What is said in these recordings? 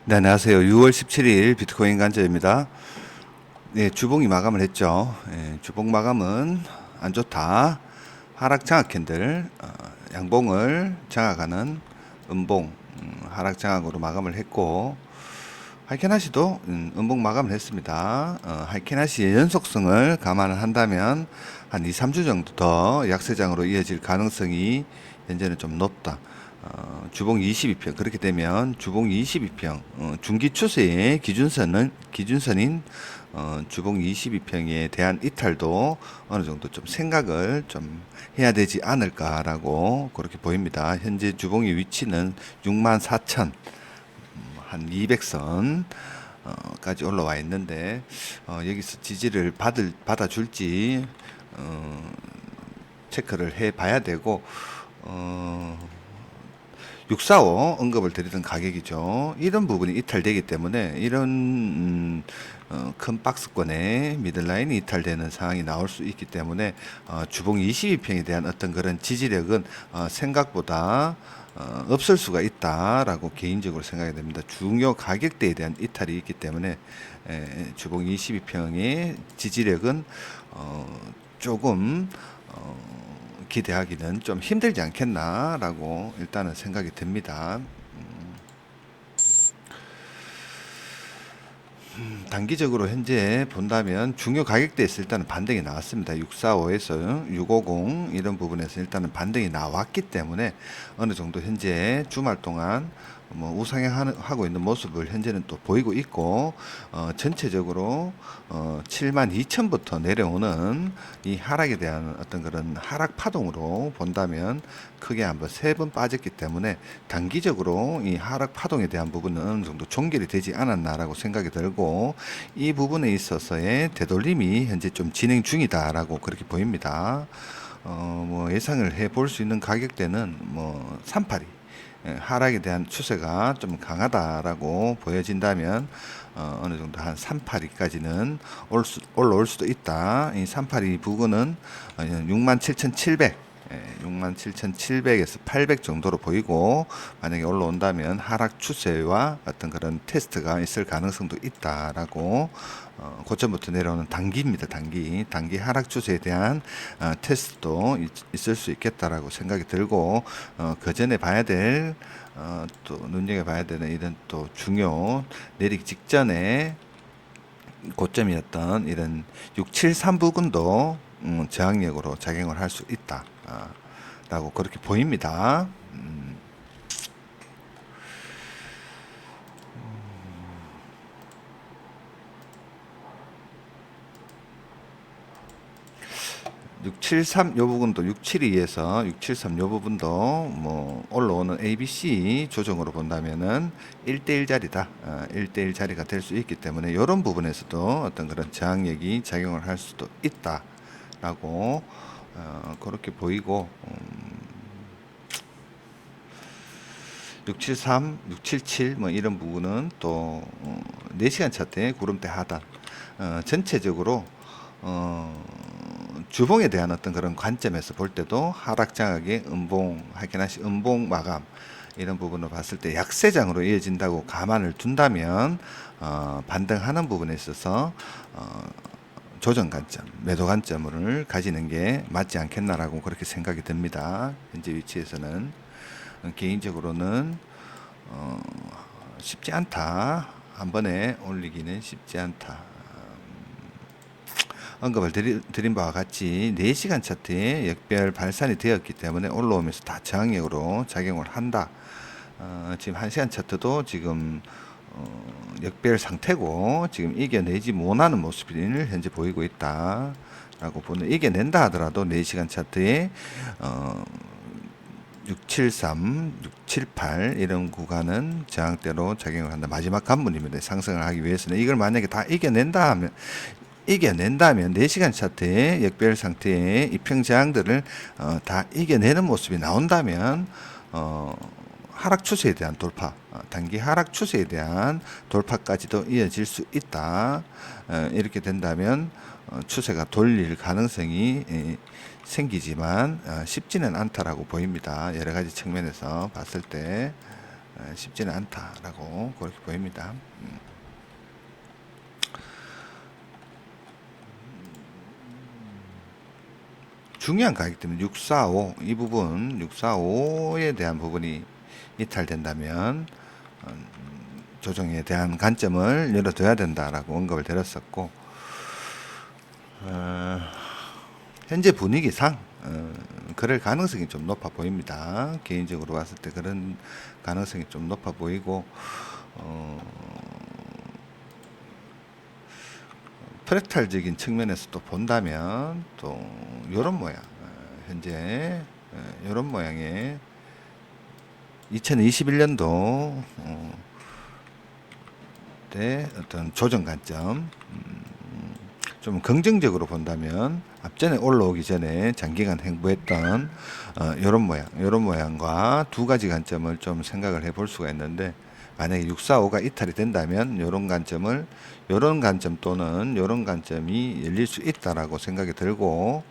네, 안녕하세요. 6월 17일 비트코인 관저입니다. 네, 주봉이 마감을 했죠. 주봉 마감은 안 좋다. 하락 장악 캔들, 양봉을 장악하는 음봉, 하락 장악으로 마감을 했고, 하이켄하시도 음봉 마감을 했습니다. 하이켄하시의 연속성을 감안을 한다면 한 2, 3주 정도 더 약세장으로 이어질 가능성이 현재는 좀 높다. 주봉 22평 그렇게 되면 주봉 22평 중기 추세의 기준선인 주봉 22평에 대한 이탈도 어느 정도 좀 생각을 좀 해야 되지 않을까라고 그렇게 보입니다. 현재 주봉의 위치는 64,000 한 200선 까지 올라와 있는데 여기서 지지를 받아줄지 체크를 해 봐야 되고 645 언급을 드리던 가격이죠. 이런 부분이 이탈되기 때문에 이런 큰 박스권에 미들라인이 이탈되는 상황이 나올 수 있기 때문에 주봉 22평에 대한 어떤 그런 지지력은 생각보다 없을 수가 있다라고 개인적으로 생각이 됩니다. 중요 가격대에 대한 이탈이 있기 때문에 주봉 22평의 지지력은 조금 기대하기는 좀 힘들지 않겠나라고 일단은 생각이 듭니다. 단기적으로 현재 본다면 중요 가격대에서 일단은 반등이 나왔습니다. 645에서 650 이런 부분에서 일단은 반등이 나왔기 때문에 어느 정도 현재 주말 동안 뭐 우상향하고 있는 모습을 현재는 또 보이고 있고 전체적으로 72,000부터 내려오는 이 하락에 대한 어떤 그런 하락 파동으로 본다면 크게 한번 3번 빠졌기 때문에 단기적으로 이 하락 파동에 대한 부분은 어느 정도 종결이 되지 않았나라고 생각이 들고 이 부분에 있어서의 되돌림이 현재 좀 진행 중이다라고 그렇게 보입니다. 뭐 예상을 해볼 수 있는 가격대는 뭐 382 하락에 대한 추세가 좀 강하다라고 보여진다면 어느 정도 한 382까지는 올라올 수도 있다. 이 382 부근은 67,700 67,700에서 800 정도로 보이고 만약에 올라온다면 하락 추세와 어떤 그런 테스트가 있을 가능성도 있다라고 고점부터 내려오는 단기입니다. 단기 하락 추세에 대한 테스트도 있을 수 있겠다라고 생각이 들고 그 전에 봐야 될 또 눈여겨봐야 되는 이런 또 중요 내리기 직전에 고점이었던 이런 673 부근도 저항력으로 작용을 할 수 있다. 라고 그렇게 보입니다. 673 요 부분도 672에서 673 요 부분도 뭐 올라오는 ABC 조정으로 본다면은 1대1 자리다. 1대1 자리가 될 수 있기 때문에 이런 부분에서도 어떤 그런 저항력이 작용을 할 수도 있다라고 그렇게 보이고 673, 677 뭐 이런 부분은 또 4시간 차트의 구름대 하단 전체적으로 주봉에 대한 어떤 그런 관점에서 볼 때도 하락 장악의 음봉 하이켄하시 음봉 마감 이런 부분을 봤을 때 약세장으로 이어진다고 감안을 둔다면 반등하는 부분에 있어서 조정 관점, 매도 관점을 가지는 게 맞지 않겠나라고 그렇게 생각이 듭니다. 현재 위치에서는 개인적으로는 쉽지 않다. 한 번에 올리기는 쉽지 않다. 언급을 드린 바와 같이 4시간 차트에 역별 발산이 되었기 때문에 올라오면서 다 저항력으로 작용을 한다. 지금 1시간 차트도 지금 역별 상태고 지금 이겨내지 못하는 모습을 현재 보이고 있다. 라고 보는 이겨낸다 하더라도 4시간 차트에 673, 678 이런 구간은 저항대로 작용을 한다. 마지막 관문입니다. 상승을 하기 위해서는 이걸 만약에 다 이겨낸다면 4시간 차트의 역별 상태의 이평 저항들을 다 이겨내는 모습이 나온다면 하락 추세에 대한 돌파, 단기 하락 추세에 대한 돌파까지도 이어질 수 있다. 이렇게 된다면 추세가 돌릴 가능성이 생기지만 쉽지는 않다라고 보입니다. 여러 가지 측면에서 봤을 때 쉽지는 않다라고 그렇게 보입니다. 중요한 가격 때문에 645 이 부분 645에 대한 부분이 이탈된다면 조정에 대한 관점을 열어둬야 된다라고 언급을 드렸었고, 현재 분위기상 그럴 가능성이 좀 높아 보입니다. 개인적으로 봤을 때 그런 가능성이 좀 높아 보이고, 프랙탈적인 측면에서도 본다면 또 이런 모양, 현재 이런 모양의 2021년도 때 어떤 조정 관점, 좀 긍정적으로 본다면 앞전에 올라오기 전에 장기간 행보했던 이런 모양, 이런 모양과 두 가지 관점을 좀 생각을 해볼 수가 있는데, 만약에 645가 이탈이 된다면 이런 관점을, 이런 관점 또는 이런 관점이 열릴 수 있다라고 생각이 들고,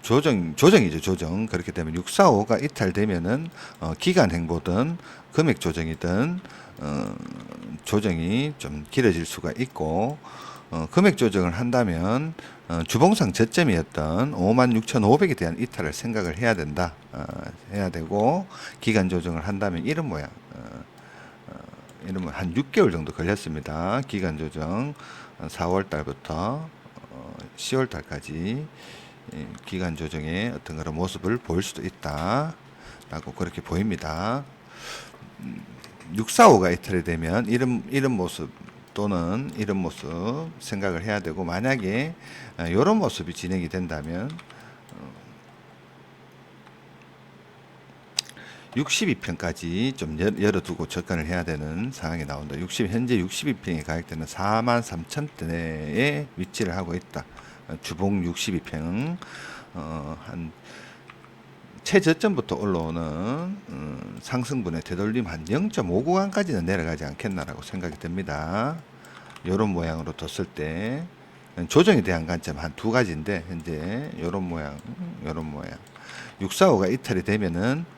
조정이죠, 조정. 그렇게 되면 645가 이탈되면은 기간 행보든 금액 조정이든 조정이 좀 길어질 수가 있고, 금액 조정을 한다면 주봉상 저점이었던 56,500에 대한 이탈을 생각을 해야 된다. 해야 되고, 기간 조정을 한다면 이런 모양. 이러면 한 6개월 정도 걸렸습니다. 기간 조정 4월 달부터 10월 달까지 기간 조정의 어떤 그런 모습을 보일 수도 있다라고 그렇게 보입니다. 645가 이탈이 되면 이런 모습 또는 이런 모습 생각을 해야 되고, 만약에 이런 모습이 진행이 된다면 62평까지 좀 열어두고 접근을 해야 되는 상황이 나온다. 현재 62평의 가격대는 43,000대에 위치를 하고 있다. 주봉 62평, 한 최저점부터 올라오는 상승분의 되돌림 한 0.5구간까지는 내려가지 않겠나라고 생각이 됩니다. 이런 모양으로 뒀을 때 조정에 대한 관점 한 두 가지인데, 현재 이런 모양, 이런 모양. 645가 이탈이 되면은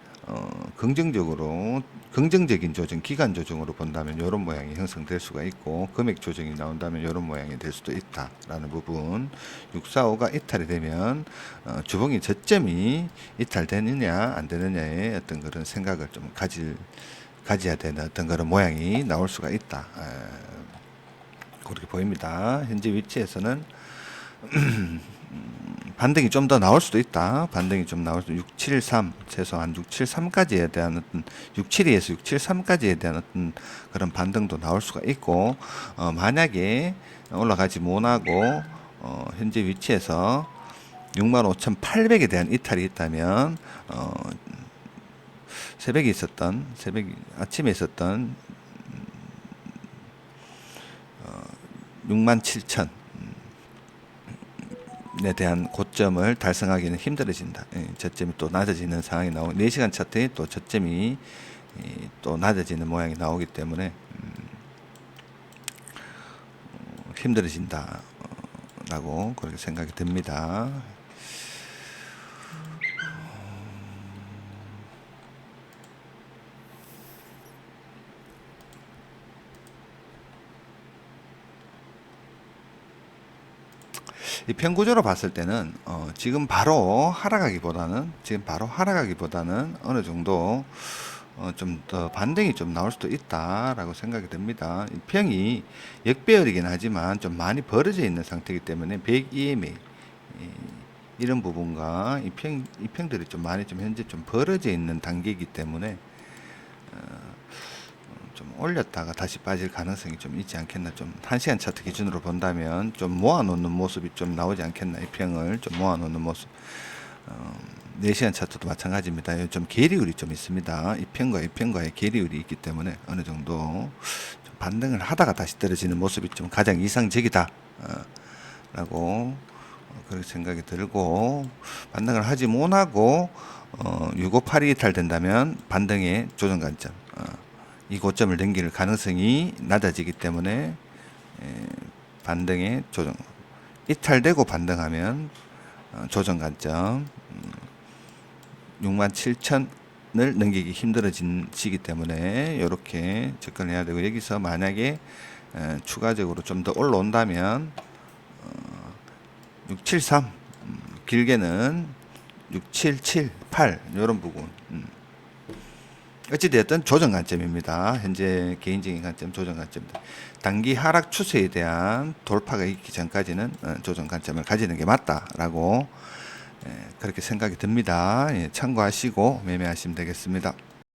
긍정적인 조정, 기간 조정으로 본다면 이런 모양이 형성될 수가 있고, 금액 조정이 나온다면 이런 모양이 될 수도 있다라는 부분. 645가 이탈이 되면 주봉이 저점이 이탈되느냐 안 되느냐의 어떤 그런 생각을 좀 가져야 되는 어떤 그런 모양이 나올 수가 있다. 그렇게 보입니다. 현재 위치에서는 반등이 좀 더 나올 수도 있다. 반등이 좀 나올 수, 673, 최소한 673까지에 대한 어떤, 672에서 673까지에 대한 어떤 그런 반등도 나올 수가 있고, 만약에 올라가지 못하고, 현재 위치에서 65,800에 대한 이탈이 있다면, 아침에 있었던 67,000, 에 대한 고점을 달성하기는 힘들어진다. 저점이 또 낮아지는 상황이 나오고, 4시간 차트에 또 저점이 또 낮아지는 모양이 나오기 때문에 힘들어진다 라고 그렇게 생각이 듭니다. 이 편구조로 봤을 때는 지금 바로 하락하기보다는 어느 정도 좀 더 반등이 좀 나올 수도 있다라고 생각이 됩니다. 이 평이 역배열이긴 하지만 좀 많이 벌어져 있는 상태이기 때문에 100EMA 이런 부분과 이 평들이 좀 많이 좀 현재 좀 벌어져 있는 단계이기 때문에 좀 올렸다가 다시 빠질 가능성이 좀 있지 않겠나. 좀 1시간 차트 기준으로 본다면 좀 모아놓는 모습이 좀 나오지 않겠나. 이 평을 좀 모아놓는 모습. 4시간 차트도 마찬가지입니다. 좀 계리율이 좀 있습니다. 이 평과의 계리율이 있기 때문에 어느 정도 좀 반등을 하다가 다시 떨어지는 모습이 좀 가장 이상적이다 라고 그렇게 생각이 들고, 반등을 하지 못하고 6582 이탈된다면 반등의 조정 관점, 이 고점을 넘길 가능성이 낮아지기 때문에 반등의 조정, 이탈되고 반등하면 조정 관점 67,000 넘기기 힘들어지기 때문에 이렇게 접근해야 되고, 여기서 만약에 추가적으로 좀 더 올라온다면 673, 길게는 6778 이런 부분. 어찌되었든 조정 관점입니다. 현재 개인적인 관점, 조정 관점입니다. 단기 하락 추세에 대한 돌파가 있기 전까지는 조정 관점을 가지는 게 맞다라고 그렇게 생각이 듭니다. 예, 참고하시고 매매하시면 되겠습니다.